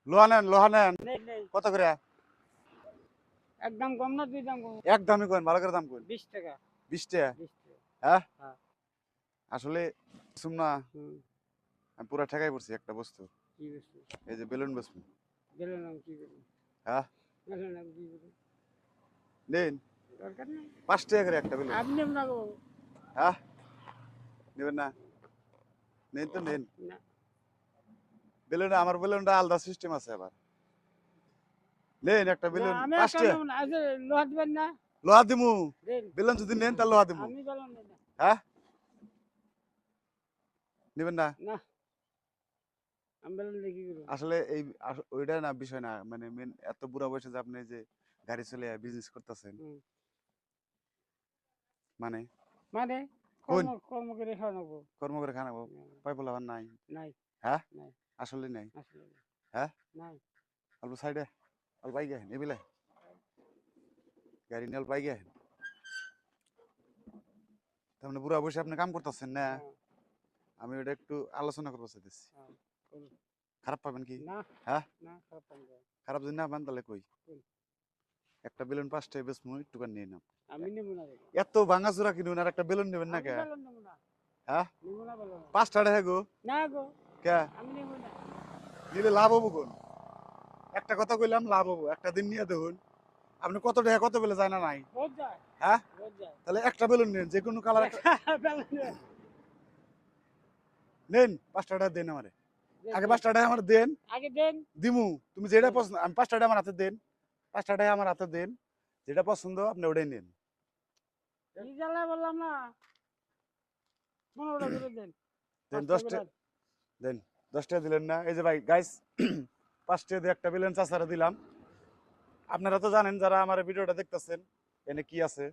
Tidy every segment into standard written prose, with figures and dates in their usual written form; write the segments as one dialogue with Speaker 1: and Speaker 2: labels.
Speaker 1: লোহা নেন
Speaker 2: নেই নেই
Speaker 1: কত করে?
Speaker 2: একদম কম না দুই দাম কম
Speaker 1: একদমই কোন, ভালো করে দাম কোন।
Speaker 2: 20 টাকা
Speaker 1: 20 টাকা?
Speaker 2: 20 টাকা
Speaker 1: হ্যাঁ
Speaker 2: হ্যাঁ
Speaker 1: আসলে শুন না,
Speaker 2: হুম
Speaker 1: আমি পুরা ঠেকাই পড়ছি একটা বস্তু।
Speaker 2: কি বস্তু
Speaker 1: এই যে বেলুন বস্তু।
Speaker 2: গেলেন নাম কি করুন
Speaker 1: হ্যাঁ
Speaker 2: গেলেন নাম কি করুন
Speaker 1: নেন
Speaker 2: দরকার নেই
Speaker 1: 5 টাকা করে একটা বেলুন।
Speaker 2: আপনি না গো
Speaker 1: হ্যাঁ নেবেন না? নেন তো নেন।
Speaker 2: না
Speaker 1: বেলুন, আমার বেলুনটা আলাদা সিস্টেম আছে আবার। নেন একটা
Speaker 2: না
Speaker 1: বেলুন
Speaker 2: আমি
Speaker 1: 5
Speaker 2: একটা
Speaker 1: টাকা।
Speaker 2: নেব না আজ লোহা দিবেন না
Speaker 1: লোহা দিমু।
Speaker 2: দেন
Speaker 1: বেলুন যদি নেন তাহলে লোহা দিমু।
Speaker 2: আমি গেলাম না
Speaker 1: হ্যাঁ নেবেন না?
Speaker 2: না আমি বললাম দেখি করুন
Speaker 1: আসলে এই ওইটা না বিষয় না, মানে মেন এত বুড়া বয়সে যে আপনি যে গাড়ি চলে বিজনেস করতেছেন,
Speaker 2: হুম
Speaker 1: মানে
Speaker 2: মানে
Speaker 1: কোন
Speaker 2: কর্ম করে খাওয়াবো
Speaker 1: কর্ম করে খানাবো, পাই বলা নাই।
Speaker 2: নাই
Speaker 1: হ্যাঁ
Speaker 2: নাই
Speaker 1: আসলে নাই।
Speaker 2: আসলে
Speaker 1: হ্যাঁ
Speaker 2: নাই
Speaker 1: অল্প সাইডে অল্প পাই গেছেন এবিলে গাড়ি নিয়ে অল্প পাই গেছেন, তার মানে বুড়া বয়সে আপনি কাম করতেছেন না।
Speaker 2: হ্যাঁ
Speaker 1: আমি ওটা একটু আলোচনা করবো চাইতেছি,
Speaker 2: হ্যাঁ করুন।
Speaker 1: খারাপ পাবেন কি?
Speaker 2: না
Speaker 1: হ্যাঁ
Speaker 2: না খারাপ পান না
Speaker 1: খারাপ যদি না পান তাহলে কই,
Speaker 2: কোন?
Speaker 1: একটা বেলুন 5 টাকা বেশ মুই একটু নিয়ে নাও।
Speaker 2: আমি নেব না দেখো
Speaker 1: এত ভাঙাচোরা কিনুন আর একটা বেলুন নেবেন না
Speaker 2: আমি
Speaker 1: কে?
Speaker 2: বেলুন নেব না
Speaker 1: হ্যাঁ
Speaker 2: নেব না বেলুন
Speaker 1: 5 টাকা গো
Speaker 2: না গো
Speaker 1: কে
Speaker 2: আমি নেব না
Speaker 1: নিলে লাভ হবো কোন? একটা কথা কইলাম লাভ হবো, একটা দিন নিয়ে দেখুন আপনি কত টাকা কত বেলে যায় না নাই।
Speaker 2: রোজ যায়
Speaker 1: হ্যাঁ
Speaker 2: রোজ যায়
Speaker 1: তাহলে একটা বেলুন নেন, যে কোনো কালার
Speaker 2: বেলুন
Speaker 1: নেন। 5 টাকা দেন আমারে,
Speaker 2: দেন,
Speaker 1: আগে
Speaker 2: দেন।
Speaker 1: 5 টাকা আমার দেন।
Speaker 2: আগে দেন
Speaker 1: দিমু, তুমি যেটা
Speaker 2: দেন।
Speaker 1: পছন্দ, আমি 5 টাকা আমার হাতে দেন। 5 টাকা আমার হাতে দেন, যেটা পছন্দ আপনি ওটাই নেন।
Speaker 2: কি জ্বালা বললাম না 15টা করে দেন
Speaker 1: দেন
Speaker 2: 5টা
Speaker 1: 10
Speaker 2: করে
Speaker 1: টাকা দেন। 10 টাকা দিলেন না? এই যে ভাই গাইস 5 টাকা দিয়ে একটা বেলুন চাচারা দিলাম। আপনারা তো জানেন যারা আমার ভিডিওটা দেখতেছেন এনে কি আছে।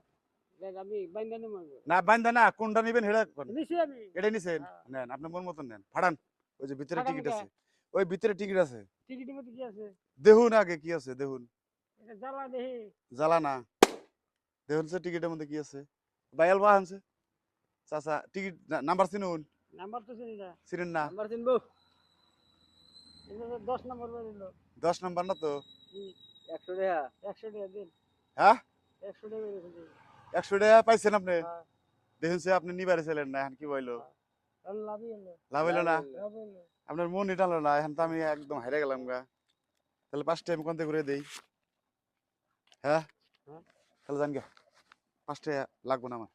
Speaker 2: দেন আমি বাইন্দা নেব
Speaker 1: না বাইন্দা না, কোনটা নিবেন হেডা কোন?
Speaker 2: নিছি আমি
Speaker 1: এটাই নিছেন?
Speaker 2: হ্যাঁ।
Speaker 1: নেন আপনার মন মতন নেন, ফাড়ান। ওই যে ভিতরে
Speaker 2: ফাটাম
Speaker 1: টিকিট
Speaker 2: কে
Speaker 1: আছে, ওই ভিতরে টিকিট আছে।
Speaker 2: টিকিটের মধ্যে কি আছে
Speaker 1: দেখুন আগে কি আছে দেখুন।
Speaker 2: এটা জ্বালা দেখি
Speaker 1: জ্বালা না, দেখুন সে টিকিটের মধ্যে কি আছে। বাইয়াল বা আনছে চাচা টিকিট নাম্বার চিনুন?
Speaker 2: নাম্বার তো চিনি না
Speaker 1: চিনেন না?
Speaker 2: নাম্বার চিনবো এটা তো 10 নম্বর বেরিল
Speaker 1: 10 নাম্বার না তো।
Speaker 2: 100 টাকা 100 টাকা দিন
Speaker 1: হ্যাঁ
Speaker 2: 100 টাকা বেরিয়েছে
Speaker 1: 100 টাকা পাইছেন আপনি?
Speaker 2: হ্যাঁ
Speaker 1: দেখুন সে আপনি নিবারে ছিলেন না, এখন কি বইলো?
Speaker 2: তাহলে লাভই হলো
Speaker 1: লাভ হইলো না?
Speaker 2: লাভ হলো
Speaker 1: আপনার মন ইটালো না, এখন তো আমি একদম হারে গেলাম গা। তাহলে 5 টাইম কোনতে করে দেই? হ্যাঁ
Speaker 2: হ্যাঁ
Speaker 1: তাহলে জান গে 5 টাকা লাগবো না আমার।